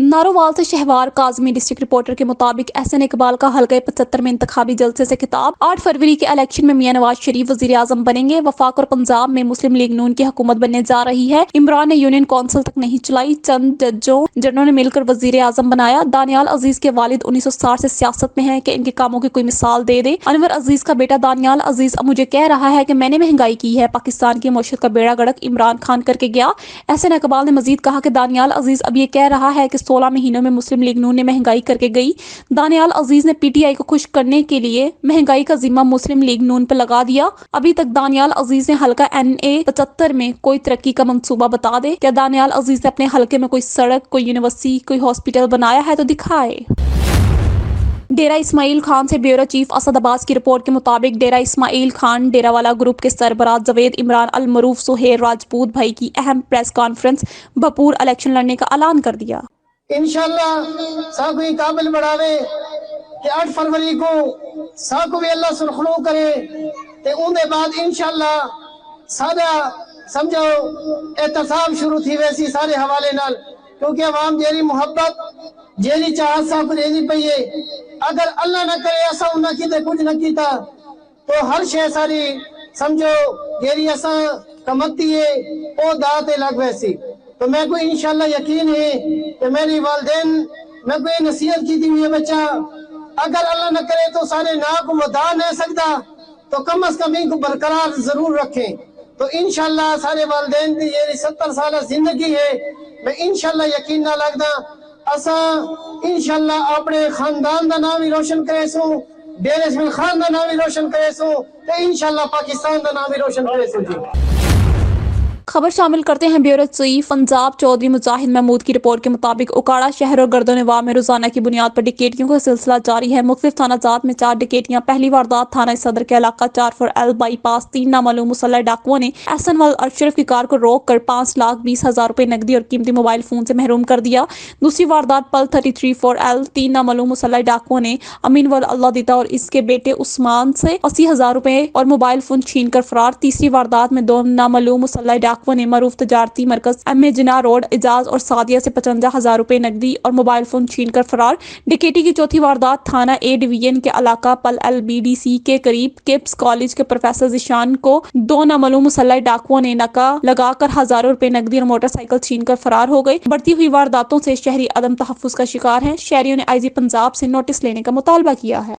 नारोवाल से Shahwar Kazmi. District reporter के मुताबिक एहसन इकबाल का हल्का 75 में इंतखाबी जलसे से खिताब। 8 फरवरी के इलेक्शन में मियां नवाज शरीफ वजीर आजम बनेंगे। वफाक और पंजाब में मुस्लिम लीग नून की हुकूमत बनने जा रही है। इमरान ने यूनियन कौंसिल तक नहीं चलाई, चंद जनों ने मिलकर वजीर आजम बनाया। दानियाल अजीज के वालिद 1960 से सियासत में हैं कि इनके कामों की कोई मिसाल दे दे। अनवर अजीज का बेटा दानियाल अजीज अब मुझे कह रहा है कि मैंने महंगाई की है। पाकिस्तान की मशहूर का बेड़ा गड़क इमरान खान करके गया। एहसन इकबाल ने मजीद कहा कि दानियाल अजीज अब ये कह रहा है कि 16 महीनों में मुस्लिम लीग नून ने महंगाई करके गई। दानियाल अजीज ने पीटीआई को खुश करने के लिए महंगाई का जिम्मा मुस्लिम लीग नून पर लगा दिया। अभी तक दानियाल अजीज ने हल्का NA 75 में कोई तरक्की का मंसूबा बता दे। क्या दानियाल अजीज ने अपने हल्के में कोई सड़क, कोई यूनिवर्सिटी, कोई हॉस्पिटल बनाया है तो दिखाए। डेरा इस्माइल खान से ब्यूरो चीफ असद अब्बास की रिपोर्ट के मुताबिक डेरा इस्माइल खान डेरावाला ग्रुप के सरबराह जवेद इमरान अल मरूफ सुहेर राजपूत भाई की अहम प्रेस कॉन्फ्रेंस भरपूर इलेक्शन लड़ने का ऐलान कर दिया। इंशाअल्लाह साको ही काबिल बढ़ावे कि 8 फरवरी को साको भी अल्लाह सुरखड़ो करे ते उनके बाद इंशाअल्लाह सादा समझो एहतसाब शुरू थी वैसी सारे हवाले नाल, क्योंकि अवाम जेरी मुहब्बत जेरी चाहत साको देनी पई है। अगर अल्लाह न करे ऐसा उन्ना कीते कुछ न कीता तो हर शे सारी समझो जेरी असा कमती है ओ दाते लग वैसी। तो मैं को इंशाल्लाह यकीन है कि मेरी वालदेन मैं को नसीहत की थी ये बच्चा अगर अल्लाह न करे तो सारे ना को वदा नहीं सकता तो कम अज कम इनको बरकरार जरूर रखें। तो इंशाल्लाह सारे वालदेन की ये 70 साल जिंदगी है, मैं इंशाल्लाह यकीन ना लगदा असा इंशाल्लाह अपने खानदान का नाम भी रोशन करे सो, डेरा इस्माइल खान का नाम भी रोशन करे सो, तो इंशाल्लाह पाकिस्तान का नाम भी रोशन करे सो जी। खबर शामिल करते हैं ब्यूरो चीफ पंजाब चौधरी मुजाहिद महमूद की रिपोर्ट के मुताबिक उकाड़ा शहर और गर्दनवाह में रोजाना की बुनियाद पर डिकेटियों का सिलसिला जारी है। मुख्तलिफ थाना जात में 4 डिकेटियां। पहली वारदात थाना सदर के इलाका 4 बाईपास 3 नामालूम मुसल्लह डाकुओं ने एहसन वल अशरफ की कार को रोक कर 5,20,000 रुपए नकदी और कीमती मोबाइल फोन से महरूम कर दिया। दूसरी वारदात पल 33 3 नामालूम मुसल्लह डाकुओं ने अमीन वल अल्लाह दीता और इसके बेटे उस्मान से 80,000 रुपए और मोबाइल फोन छीन कर फरार। तीसरी वारदात में 2 नामालूम मुसल्लह डाकुओं ने मरूफ तजारती मरकज एम जिना रोड एजाज और सादिया से 55,000 रुपए नकदी और मोबाइल फोन छीन कर फरार। डिकेटी की चौथी वारदात थाना A डिवीजन के इलाका पल LBDC के करीब किप्स कॉलेज के प्रोफेसर जिशान को 2 नामालूम मुसल्लह डाकुओं ने नाका लगाकर हजारों रुपए नकदी और मोटरसाइकिल छीन कर फरार हो गए। बढ़ती हुई वारदातों से शहरी अदम तहफ्फुज का शिकार हैं। शहरियों ने IG पंजाब से नोटिस लेने का मुतालबा किया है।